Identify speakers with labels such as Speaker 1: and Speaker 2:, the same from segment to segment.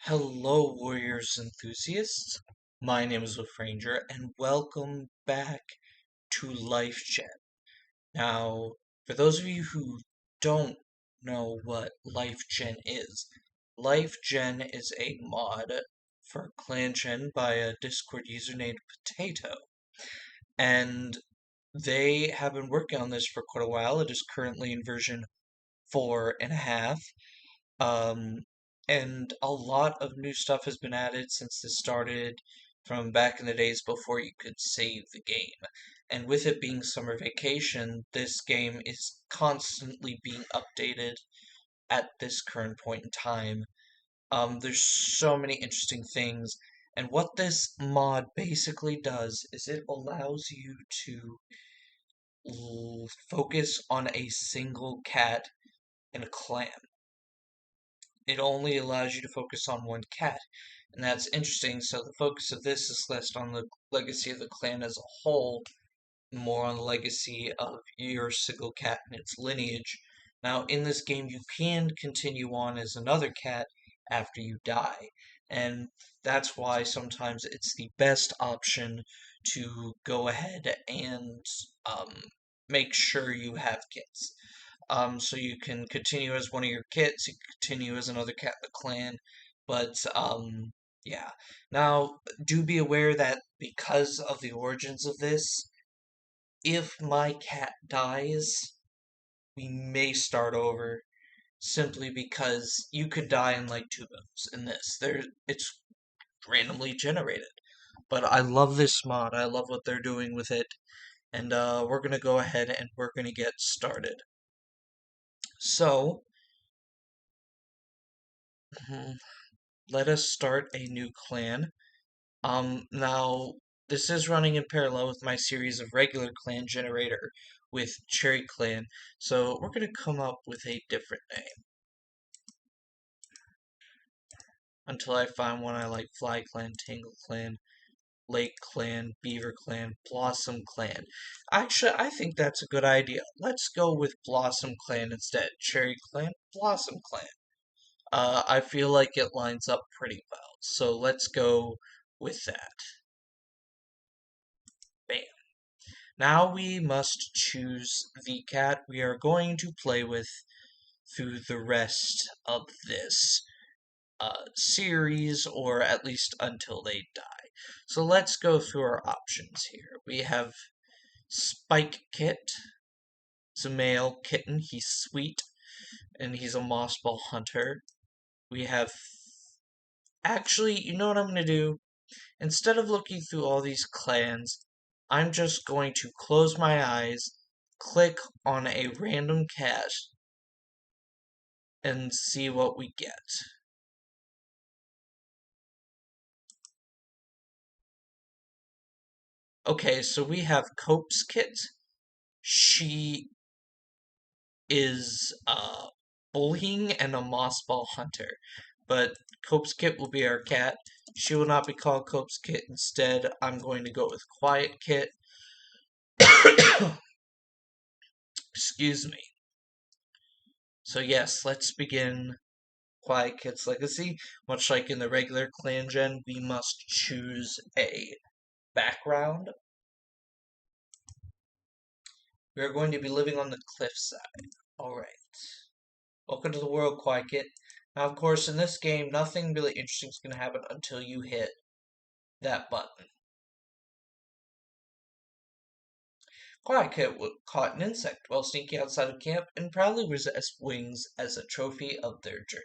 Speaker 1: Hello, Warriors enthusiasts. My name is Ranger, and welcome back to LifeGen. Now, for those of you who don't know what LifeGen is a mod for ClanGen by a Discord user named Potato, and they have been working on this for quite a while. It is currently in version 4.5. Um, and a lot of new stuff has been added since this started from back in the days before you could save the game. And with it being summer vacation, this game is constantly being updated at this current point in time. There's so many interesting things, and what this mod basically does is it allows you to focus on a single cat in a clan. It only allows you to focus on one cat. And that's interesting. So the focus of this is less on the legacy of the clan as a whole, more on the legacy of your single cat and its lineage. Now, in this game, you can continue on as another cat after you die. And that's why sometimes it's the best option to go ahead and make sure you have kits. So you can continue as one of your kits, you can continue as another cat in the clan, but yeah. Now, do be aware that because of the origins of this, if my cat dies, we may start over simply because you could die in like 2 moves in this. It's randomly generated. But I love this mod. I love what they're doing with it. And we're gonna go ahead and we're gonna get started. So, let us start a new clan. Now, this is running in parallel with my series of regular clan generator with Cherry Clan, so we're going to come up with a different name until I find one I like. Fly Clan, Tangle Clan, Lake Clan, Beaver Clan, Blossom Clan. Actually, I think that's a good idea. Let's go with Blossom Clan instead. Cherry Clan, Blossom Clan. I feel like it lines up pretty well, so let's go with that. Bam. Now we must choose the cat we are going to play with through the rest of this series, or at least until they die. So let's go through our options here. We have Quietkit. It's a male kitten. He's sweet, and he's a moss ball hunter. We have... Actually, you know what I'm going to do? Instead of looking through all these clans, I'm just going to close my eyes, click on a random cat, and see what we get. Okay, so we have Quietkit. She is bullying and a moss ball hunter, but Quietkit will be our cat. She will not be called Quietkit. Instead, I'm going to go with Quietkit. Excuse me. So yes, let's begin Quietkit's legacy. Much like in the regular clan gen, we must choose a background. We are going to be living on the cliffside. Alright. Welcome to the world, Quietkit. Now, of course, in this game, nothing really interesting is going to happen until you hit that button. Quietkit caught an insect while sneaking outside of camp and proudly wears its wings as a trophy of their journey.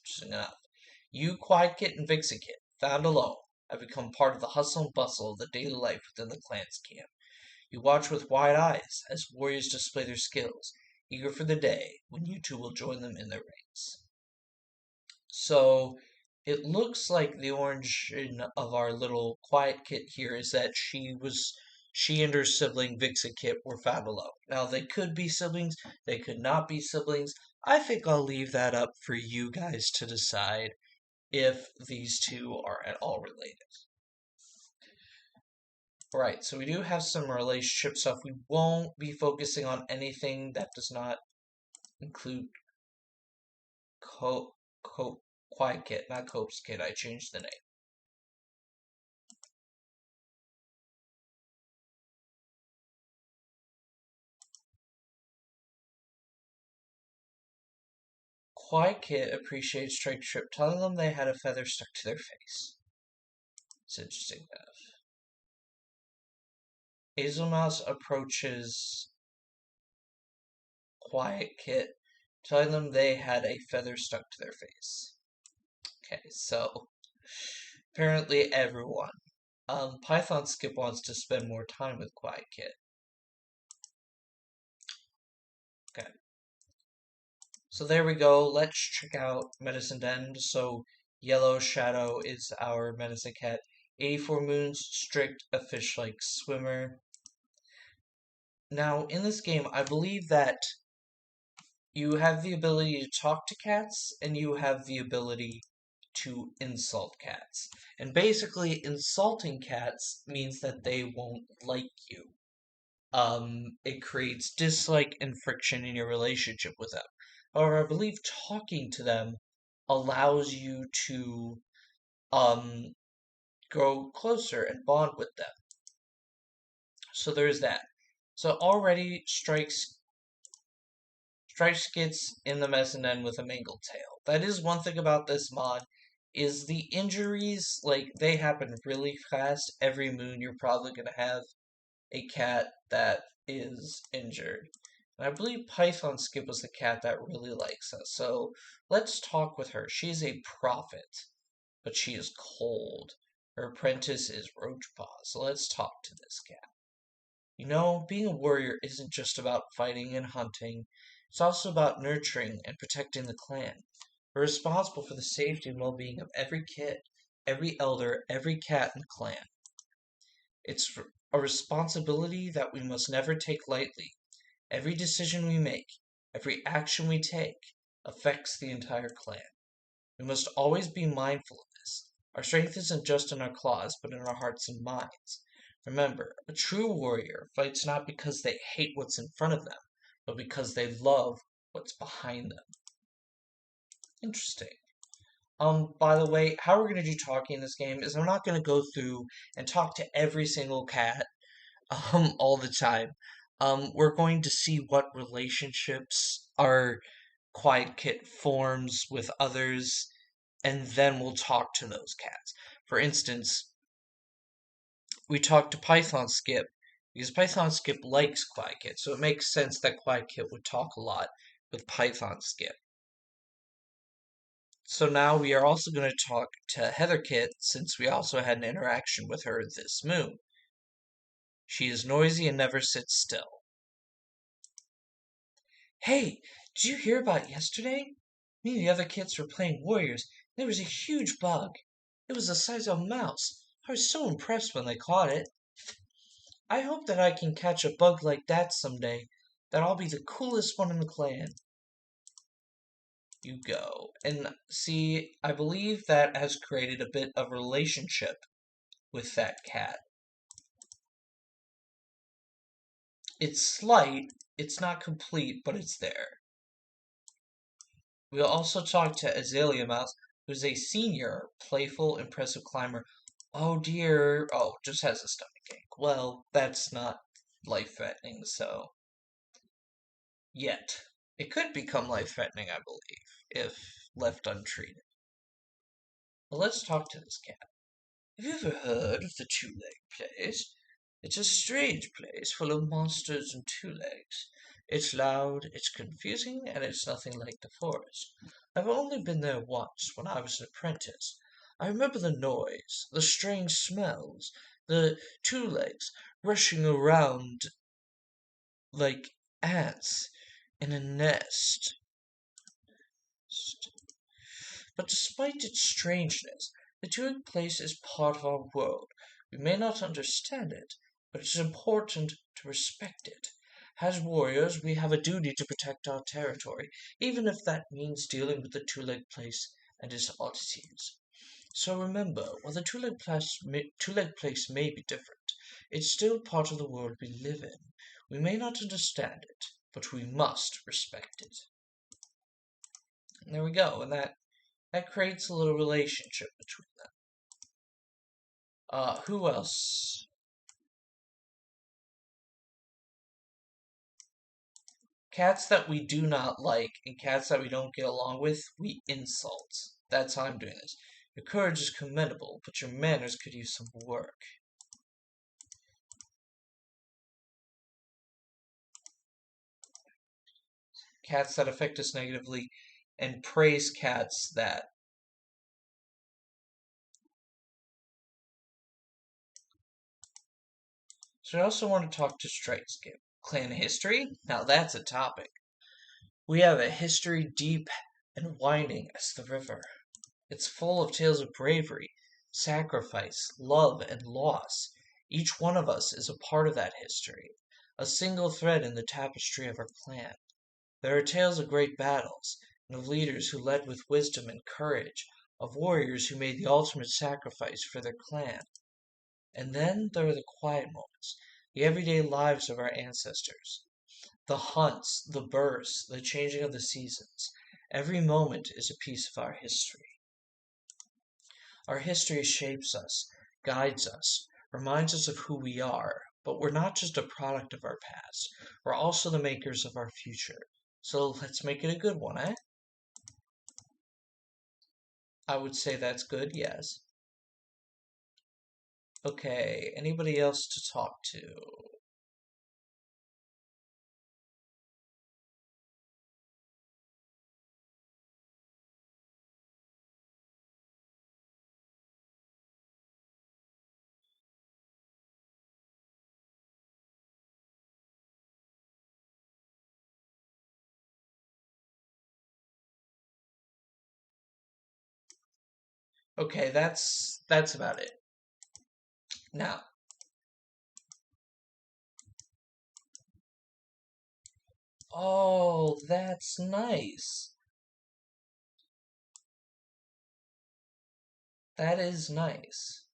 Speaker 1: Interesting enough. You, Quietkit, and Vixikit, found alone, have become part of the hustle and bustle of the daily life within the clan's camp. You watch with wide eyes as warriors display their skills, eager for the day when you two will join them in their ranks. So, it looks like the origin of our little Quietkit here is that she and her sibling Vixikit were found alone. Now, they could be siblings, they could not be siblings. I think I'll leave that up for you guys to decide if these two are at all related. Right, so we do have some relationship stuff. We won't be focusing on anything that does not include Quietkit. Quietkit, not Cope's Kit. I changed the name. Quietkit appreciates Strike Trip, telling them they had a feather stuck to their face. It's interesting enough. Hazelmouse approaches Quietkit, telling them they had a feather stuck to their face. Okay, so apparently everyone. Python Skip wants to spend more time with Quietkit. Okay. So there we go. Let's check out Medicine Den. So Yellow Shadow is our medicine cat. 84 moons, strict, a fish-like swimmer. Now, in this game, I believe that you have the ability to talk to cats, and you have the ability to insult cats. And basically, insulting cats means that they won't like you. It creates dislike and friction in your relationship with them. However, I believe talking to them allows you to um grow closer and bond with them. So there's that. So already Strikes gets in the Mezzanine with a mangled tail. That is one thing about this mod, is the injuries, like, they happen really fast. Every moon you're probably gonna have a cat that is injured. And I believe Python Skip was the cat that really likes us. So let's talk with her. She's a prophet, but she is cold. Her apprentice is Roachpaw. So let's talk to this cat. You know, being a warrior isn't just about fighting and hunting. It's also about nurturing and protecting the clan. We're responsible for the safety and well-being of every kid, every elder, every cat in the clan. It's a responsibility that we must never take lightly. Every decision we make, every action we take, affects the entire clan. We must always be mindful of this. Our strength isn't just in our claws, but in our hearts and minds. Remember, a true warrior fights not because they hate what's in front of them, but because they love what's behind them. Interesting. By the way, how we're gonna do talking in this game is I'm not gonna go through and talk to every single cat all the time. We're going to see what relationships our Quietkit forms with others, and then we'll talk to those cats. For instance, we talk to Python Skip because Python Skip likes Quietkit, so it makes sense that Quietkit would talk a lot with Python Skip. So now we are also going to talk to Heatherkit since we also had an interaction with her this moon. She is noisy and never sits still. Hey, did you hear about yesterday? Me and the other kits were playing Warriors. There was a huge bug. It was the size of a mouse. I was so impressed when they caught it. I hope that I can catch a bug like that someday. That I'll be the coolest one in the clan. You go. And see, I believe that has created a bit of relationship with that cat. It's slight, it's not complete, but it's there. We'll also talk to Azalea Mouse, who's a senior, playful, impressive climber. Oh dear. Oh, just has a stomach ache. Well, that's not life-threatening, so... Yet. It could become life-threatening, I believe, if left untreated. But let's talk to this cat. Have you ever heard of the two-leg place? It's a strange place full of monsters and two legs. It's loud, it's confusing, and it's nothing like the forest. I've only been there once, when I was an apprentice. I remember the noise, the strange smells, the two legs rushing around like ants in a nest. But despite its strangeness, the two-leg place is part of our world. We may not understand it, but it's important to respect it. As warriors, we have a duty to protect our territory, even if that means dealing with the two-leg place and its oddities. So remember, while the two-leg place may be different, it's still part of the world we live in. We may not understand it, but we must respect it. And there we go, and that That creates a little relationship between them. Who else? Cats that we do not like and cats that we don't get along with, we insult. That's how I'm doing this. Your courage is commendable, but your manners could use some work. Cats that affect us negatively, and praise cats that. So I also want to talk to Strike Skip. Clan history? Now that's a topic. We have a history deep and winding as the river. It's full of tales of bravery, sacrifice, love, and loss. Each one of us is a part of that history, a single thread in the tapestry of our clan. There are tales of great battles, and of leaders who led with wisdom and courage, of warriors who made the ultimate sacrifice for their clan. And then there are the quiet moments, the everyday lives of our ancestors. The hunts, the births, the changing of the seasons. Every moment is a piece of our history. Our history shapes us, guides us, reminds us of who we are, but we're not just a product of our past. We're also the makers of our future. So let's make it a good one, eh? I would say that's good, yes. Okay, anybody else to talk to? Okay, that's about it. Now, oh, that's nice. That is nice.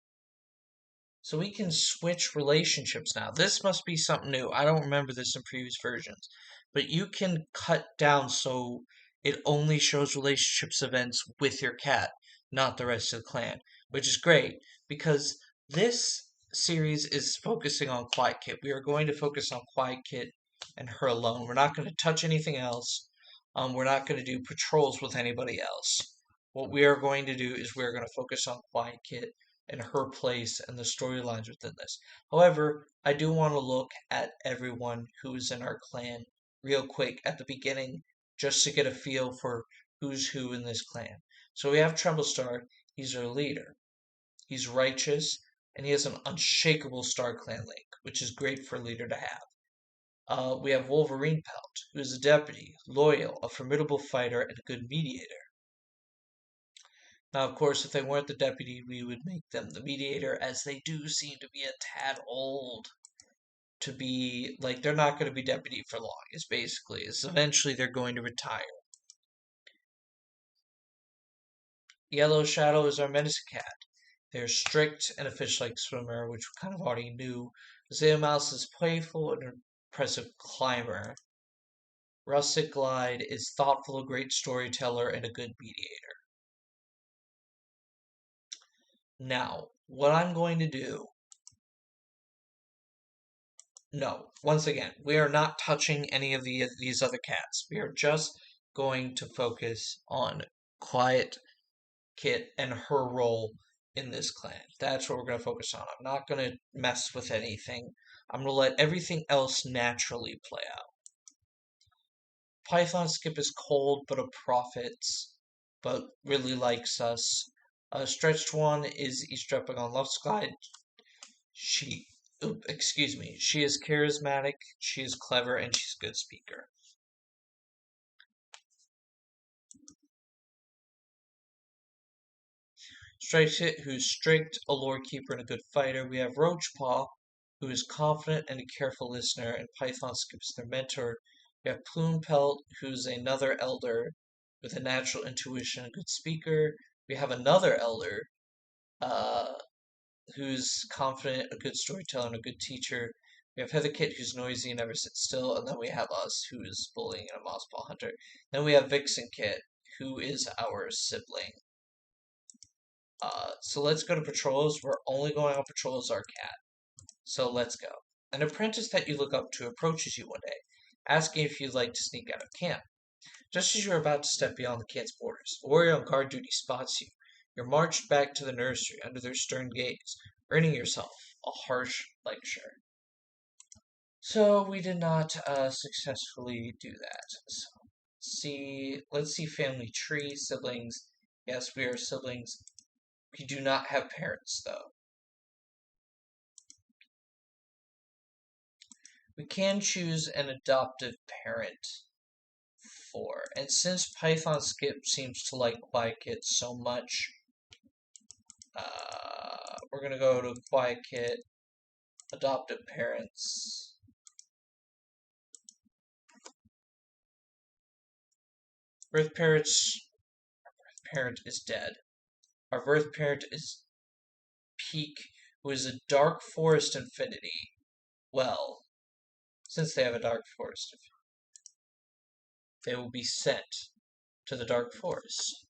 Speaker 1: So we can switch relationships now. This must be something new. I don't remember this in previous versions. But you can cut down so it only shows relationships events with your cat, not the rest of the clan, which is great because this series is focusing on Quietkit. We are going to focus on Quietkit and her alone. We're not going to touch anything else. We're not going to do patrols with anybody else. What we are going to do is we're going to focus on Quietkit and her place and the storylines within this. However, I do want to look at everyone who is in our clan real quick at the beginning just to get a feel for who's who in this clan. So we have Tremblestar, he's our leader. He's righteous and he has an unshakable Star Clan link, which is great for a leader to have. We have Wolverine Pelt, who is a deputy, loyal, a formidable fighter, and a good mediator. Now, of course, if they weren't the deputy, we would make them the mediator, as they do seem to be a tad old to be, like, they're not going to be deputy for long, is basically, is eventually they're going to retire. Yellow Shadow is our medicine cat. They're strict and a fish-like swimmer, which we kind of already knew. Zaya Mouse is playful and impressive climber. Rustic Glide is thoughtful, a great storyteller, and a good mediator. Now, what I'm going to do. No, once again, we are not touching any of these other cats. We are just going to focus on Quiet Kit and her role in this clan. That's what we're going to focus on. I'm not going to mess with anything. I'm going to let everything else naturally play out. Python Skip is cold but a prophet, but really likes us. Stretched One is eavesdropping on Love's Glide. She, excuse me, she is charismatic, she is clever, and she's a good speaker. Stripes Hit, who's strict, a lore keeper, and a good fighter. We have Roachpaw, who is confident and a careful listener, and Python Skip's their mentor. We have Plume Pelt, who's another elder with a natural intuition, a good speaker. We have another elder, uh, who's confident, a good storyteller, and a good teacher. We have Heatherkit, who's noisy and never sits still, and then we have us, who is bullying and a mossball hunter. Then we have Vixen Kit, who is our sibling. So let's go to patrols. We're only going on patrols our cat. So let's go. An apprentice that you look up to approaches you one day, asking if you'd like to sneak out of camp. Just as you are about to step beyond the camp's borders, a warrior on guard duty spots you. You're marched back to the nursery under their stern gaze, earning yourself a harsh lecture. So we did not successfully do that. So let's see family tree, siblings. Yes, we are siblings. We do not have parents though. We can choose an adoptive parent for, and since Python Skip seems to like Quietkit so much, we're gonna go to Quietkit, adoptive parents. Birth parent is dead. Our birth parent is Peak, who is a dark forest infinity. Well, since they have a dark forest, they will be sent to the dark forest.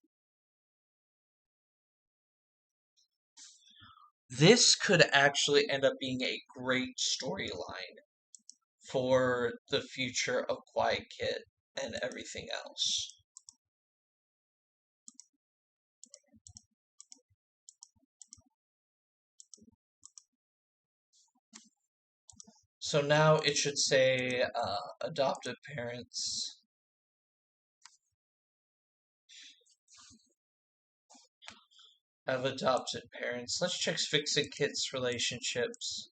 Speaker 1: This could actually end up being a great storyline for the future of Quietkit and everything else. So now it should say adoptive parents. Have adopted parents. Let's check Fixing Kit's relationships.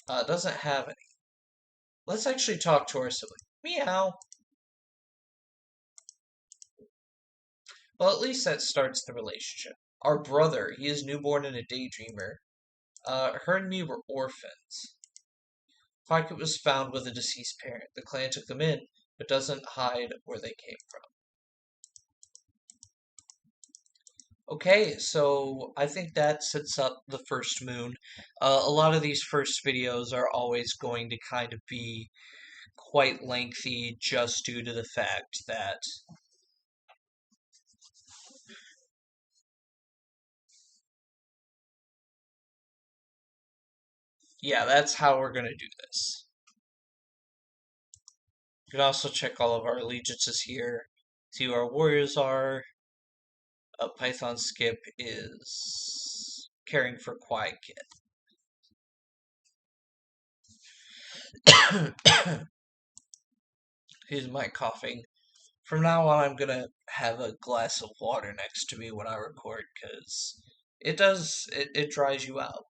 Speaker 1: Doesn't have any. Let's actually talk to our sibling. Meow. Well, at least that starts the relationship. Our brother, he is newborn and a daydreamer. Her and me were orphans. Quietkit was found with a deceased parent. The clan took them in, but doesn't hide where they came from. Okay, so I think that sets up the first moon. A lot of these first videos are always going to kind of be quite lengthy just due to the fact that yeah, that's how we're going to do this. You can also check all of our allegiances here, see who our warriors are. Python Skip is caring for Quietkit. Here's my coughing. From now on, I'm gonna have a glass of water next to me when I record, because it dries you out.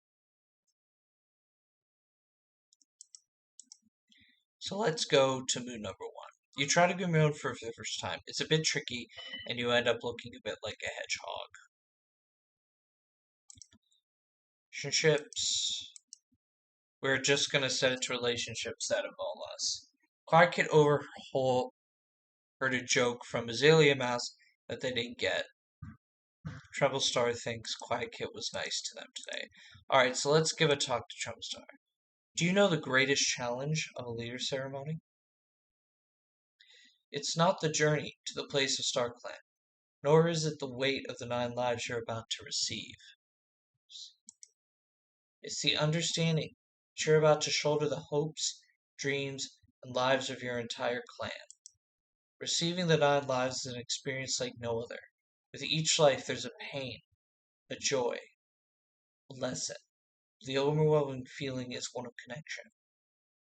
Speaker 1: So let's go to moon number one. You try to go moon for the first time. It's a bit tricky, and you end up looking a bit like a hedgehog. Relationships. We're just gonna set it to relationships that involve us. Quietkit heard a joke from Azalea Mouse that they didn't get. Treble Star thinks Quietkit was nice to them today. Alright, so let's give a talk to Treble Star. Do you know the greatest challenge of a leader ceremony? It's not the journey to the place of StarClan, nor is it the weight of the 9 lives you're about to receive. It's the understanding that you're about to shoulder the hopes, dreams, and lives of your entire clan. Receiving the 9 lives is an experience like no other. With each life, there's a pain, a joy, a lesson. The overwhelming feeling is one of connection.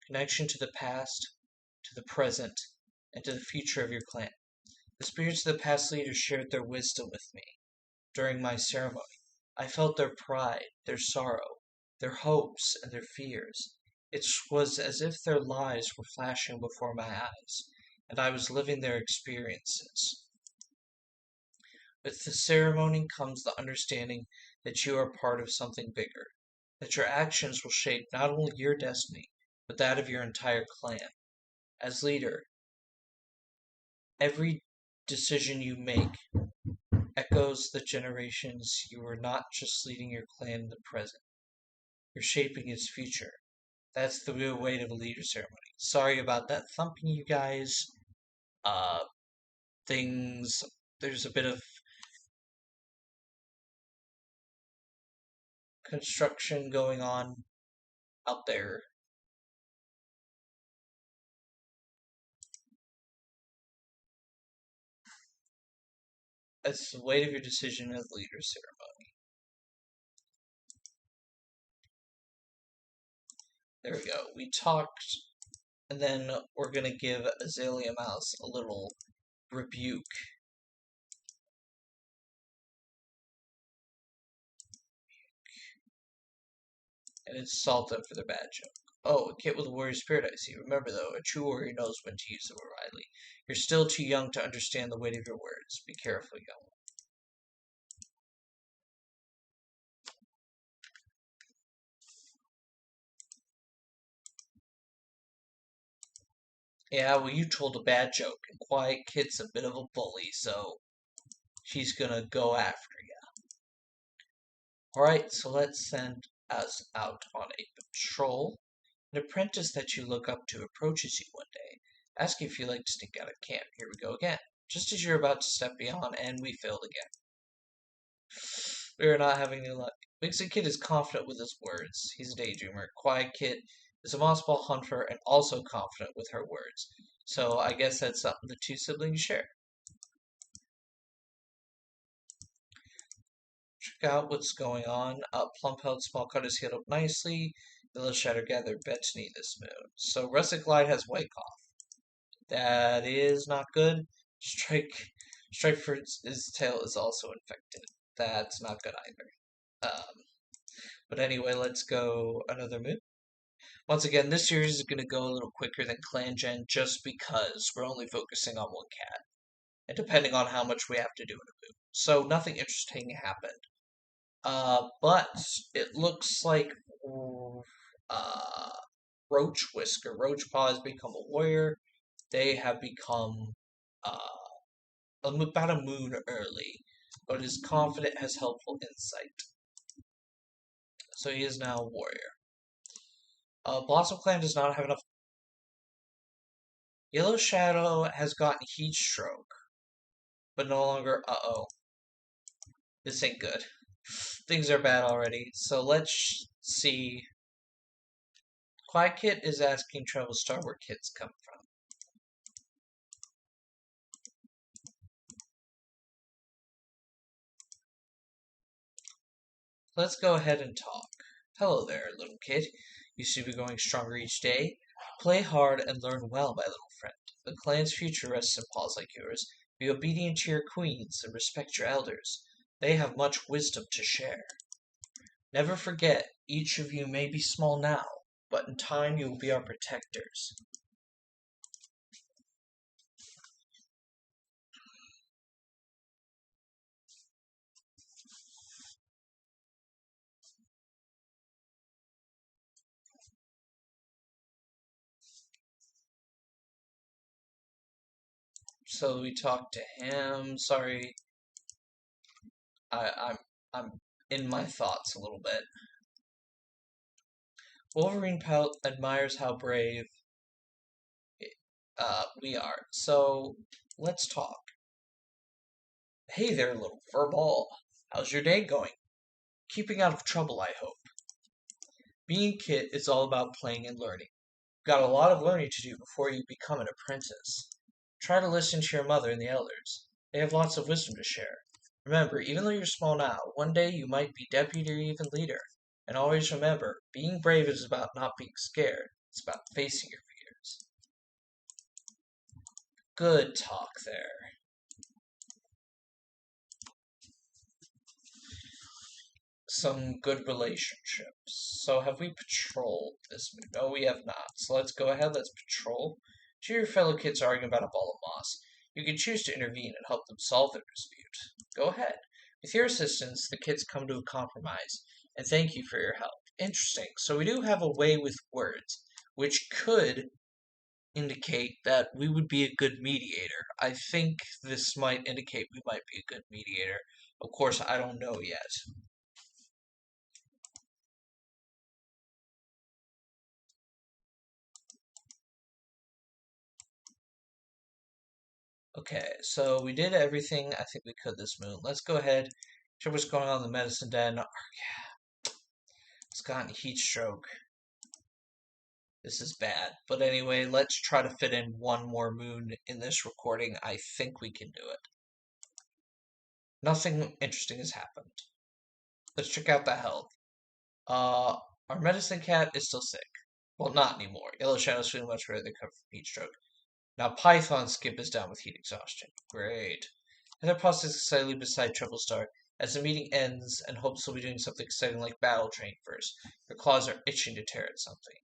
Speaker 1: Connection to the past, to the present, and to the future of your clan. The spirits of the past leaders shared their wisdom with me during my ceremony. I felt their pride, their sorrow, their hopes, and their fears. It was as if their lives were flashing before my eyes, and I was living their experiences. With the ceremony comes the understanding that you are part of something bigger, that your actions will shape not only your destiny, but that of your entire clan. As leader, every decision you make echoes the generations. You are not just leading your clan in the present, you're shaping its future. That's the real weight of a leader ceremony. Sorry about that thumping, you guys. Uh, there's a bit of construction going on out there. It's the weight of your decision as leader ceremony. There we go. We talked, and then we're going to give Azalea Mouse a little rebuke. And insult them for their bad joke. Oh, a kid with a warrior spirit, I see. Remember, though, a true warrior knows when to use them rightly. You're still too young to understand the weight of your words. Be careful, young one. Yeah, well, you told a bad joke, and Quietkit's a bit of a bully, so she's gonna go after you. Alright, so let's send us out on a patrol. An apprentice that you look up to approaches you one day. Ask if you like to sneak out of camp. Here we go again. Just as you're about to step beyond, and we failed again. We are not having any luck. Vixen Kid is confident with his words. He's a daydreamer. Quietkit is a moss ball hunter and also confident with her words. So I guess that's something the two siblings share. Check out what's going on. Plump-held small cut is healed up nicely. The little shadow gathered beneath this moon. So Russet Glide has white cough. That is not good. Strike for his tail is also infected. That's not good either. But anyway, let's go another move. Once again, this series is going to go a little quicker than Clan Gen just because we're only focusing on one cat. And depending on how much we have to do in a move. So nothing interesting happened. But it looks like Roach Whisker, Roach Paw has become a warrior. They have become about a moon early, but is confident, has helpful insight. So he is now a warrior. Blossom Clan does not have enough. Yellow Shadow has gotten heat stroke, but no longer. Uh-oh. This ain't good. Things are bad already. So let's see. Quietkit is asking Travel Star where kids come from. Let's go ahead and talk. Hello there, little kid. You seem to be growing stronger each day. Play hard and learn well, my little friend. The clan's future rests in paws like yours. Be obedient to your queens and respect your elders. They have much wisdom to share. Never forget, each of you may be small now, but in time you will be our protectors. So we talked to him. Sorry, I'm in my thoughts a little bit. Wolverine Pout admires how brave we are. So let's talk. Hey there, little furball. How's your day going? Keeping out of trouble, I hope. Being Kit is all about playing and learning. You've got a lot of learning to do before you become an apprentice. Try to listen to your mother and the elders. They have lots of wisdom to share. Remember, even though you're small now, one day you might be deputy or even leader. And always remember, being brave is about not being scared. It's about facing your fears. Good talk there. Some good relationships. So have we patrolled this moon? No, we have not. So let's go ahead, let's patrol. Two of your fellow kids are arguing about a ball of moss. You can choose to intervene and help them solve their dispute. Go ahead. With your assistance, the kids come to a compromise, and thank you for your help. Interesting. So we do have a way with words, which could indicate that we would be a good mediator. I think this might indicate we might be a good mediator. Of course, I don't know yet. Okay, so we did everything I think we could this moon. Let's go ahead, check what's going on in the medicine den. It's gotten heat stroke. This is bad. But anyway, let's try to fit in one more moon in this recording. I think we can do it. Nothing interesting has happened. Let's check out the health. Our medicine cat is still sick. Well, not anymore. Yellow Shadow's feeling much better. They cover from heat stroke. Now Python Skip is down with heat exhaustion. Great. Heather pauses excitedly beside Troublestar as the meeting ends and hopes he'll be doing something exciting like battle train first. Her claws are itching to tear at something.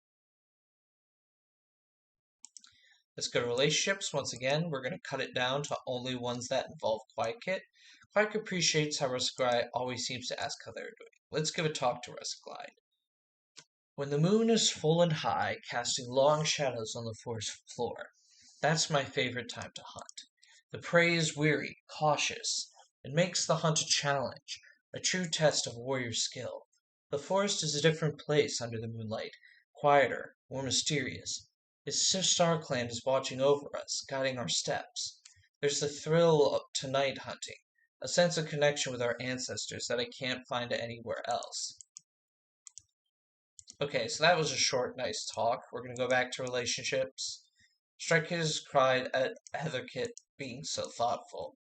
Speaker 1: Let's go to relationships. Once again, we're going to cut it down to only ones that involve Quietkit. Quietkit appreciates how Russaglide always seems to ask how they're doing. Let's give a talk to Russaglide. When the moon is full and high, casting long shadows on the forest floor, that's my favorite time to hunt. The prey is weary, cautious. It makes the hunt a challenge, a true test of warrior skill. The forest is a different place under the moonlight, quieter, more mysterious. It's as if StarClan is watching over us, guiding our steps. There's the thrill to night hunting, a sense of connection with our ancestors that I can't find anywhere else. Okay, so that was a short, nice talk. We're going to go back to relationships. Strike Kid has cried at Heatherkit being so thoughtful.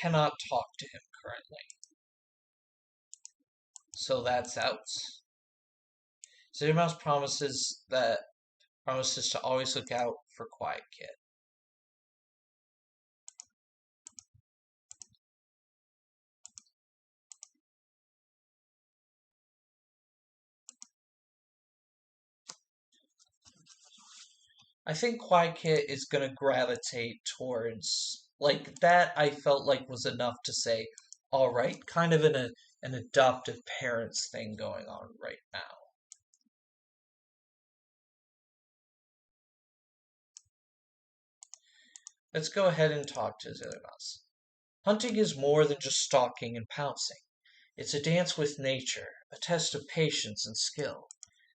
Speaker 1: Cannot talk to him currently. So that's out. Zither Mouse promises to always look out for Quietkit. I think Quietkit is going to gravitate towards, like, that I felt like was enough to say, alright, kind of an adoptive parents thing going on right now. Let's go ahead and talk to Zither Mouse. Hunting is more than just stalking and pouncing. It's a dance with nature, a test of patience and skill.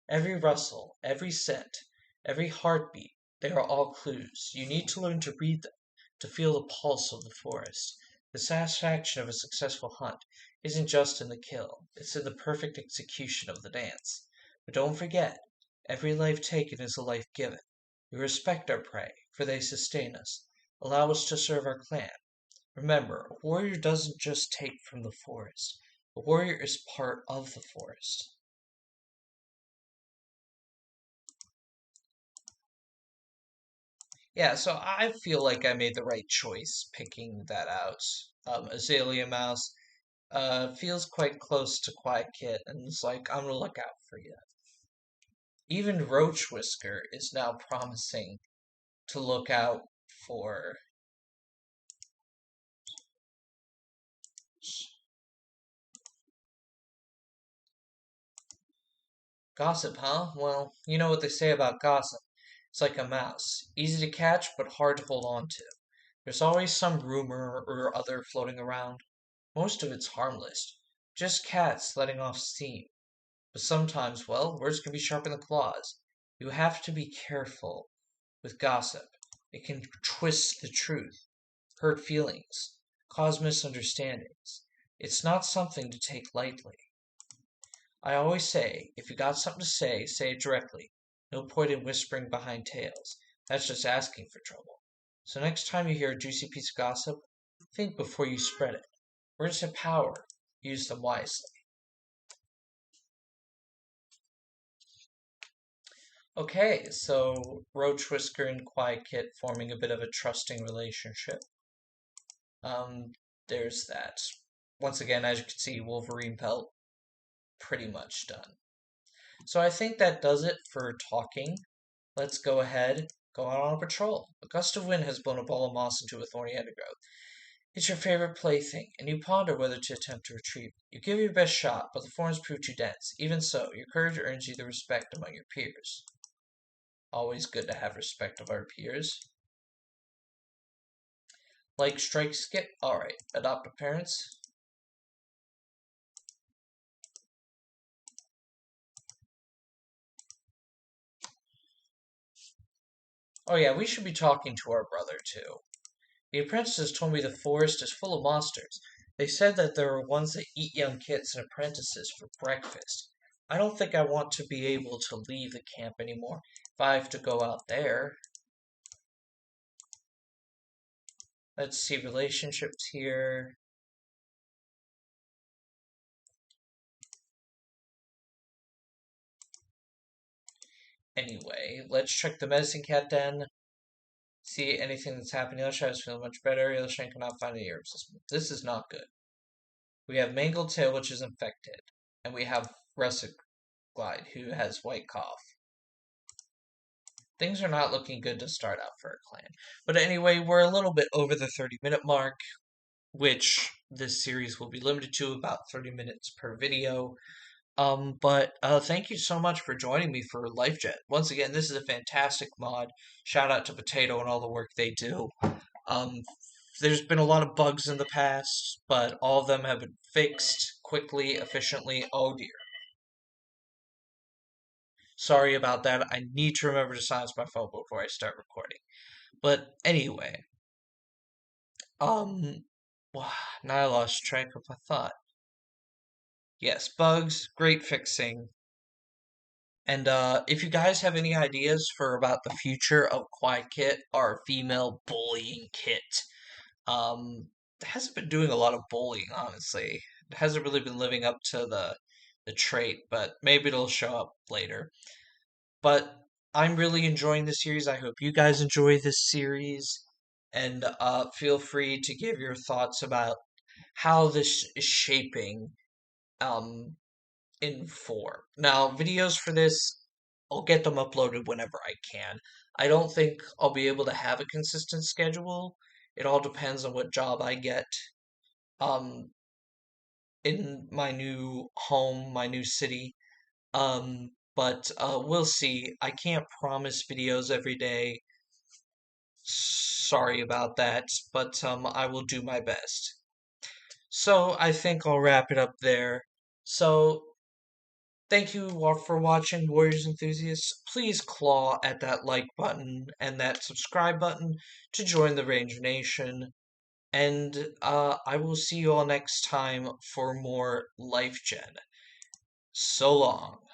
Speaker 1: Every rustle, every scent, every heartbeat, they are all clues. You need to learn to read them, to feel the pulse of the forest. The satisfaction of a successful hunt isn't just in the kill, it's in the perfect execution of the dance. But don't forget, every life taken is a life given. We respect our prey, for they sustain us, allow us to serve our clan. Remember, a warrior doesn't just take from the forest. A warrior is part of the forest. Yeah, so I feel like I made the right choice picking that out. Azalea Mouse feels quite close to Quietkit and is like, I'm gonna look out for you. Even Roach Whisker is now promising to look out for Gossip, huh? Well, you know what they say about gossip. It's like a mouse, easy to catch but hard to hold on to. There's always some rumor or other floating around. Most of it's harmless, just cats letting off steam. But sometimes, well, words can be sharper than claws. You have to be careful with gossip. It can twist the truth, hurt feelings, cause misunderstandings. It's not something to take lightly. I always say, if you got something to say it directly. No point in whispering behind tails. That's just asking for trouble. So next time you hear a juicy piece of gossip, think before you spread it. Words have power. Use them wisely. Okay, so Roach Whisker and Quietkit forming a bit of a trusting relationship. Um, there's that. Once again, as you can see, Wolverine Pelt pretty much done. So I think that does it for talking. Let's go ahead, go out on a patrol. A gust of wind has blown a ball of moss into a thorny undergrowth. It's your favorite plaything, and you ponder whether to attempt to retrieve it. You give your best shot, but the thorns prove too dense. Even so, your courage earns you the respect among your peers. Always good to have respect of our peers. Like strike skip? Alright. Adoptive parents? Oh yeah, we should be talking to our brother too. The apprentice has told me the forest is full of monsters. They said that there are ones that eat young kits and apprentices for breakfast. I don't think I want to be able to leave the camp anymore if I have to go out there. Let's see relationships here. Anyway, let's check the medicine cat den. See anything that's happening. Illustrator is feeling much better. Illustrator cannot find any herb system. This is not good. We have mangled tail, which is infected. And we have russet glide, who has white cough. Things are not looking good to start out for a clan. But anyway, we're a little bit over the 30-minute mark, which this series will be limited to about 30 minutes per video. But thank you so much for joining me for LifeGen. Once again, this is a fantastic mod. Shout out to Potato and all the work they do. Um, there's been a lot of bugs in the past, but all of them have been fixed quickly, efficiently. Oh dear. Sorry about that. I need to remember to silence my phone before I start recording. But anyway, um, now I lost track of my thought. Yes, bugs, great fixing. And if you guys have any ideas for about the future of Quietkit, our female bullying kit, it hasn't been doing a lot of bullying, honestly. It hasn't really been living up to the trait, but maybe it'll show up later. But I'm really enjoying this series. I hope you guys enjoy this series, and feel free to give your thoughts about how this is shaping um in 4. Now, videos for this, I'll get them uploaded whenever I can. I don't think I'll be able to have a consistent schedule. It all depends on what job I get um in my new home, my new city. But we'll see. I can't promise videos every day. Sorry about that, but I will do my best. So I think I'll wrap it up there. So thank you all for watching, Warriors enthusiasts. Please claw at that like button and that subscribe button to join the Ranger Nation. And I will see you all next time for more Life Gen. So long.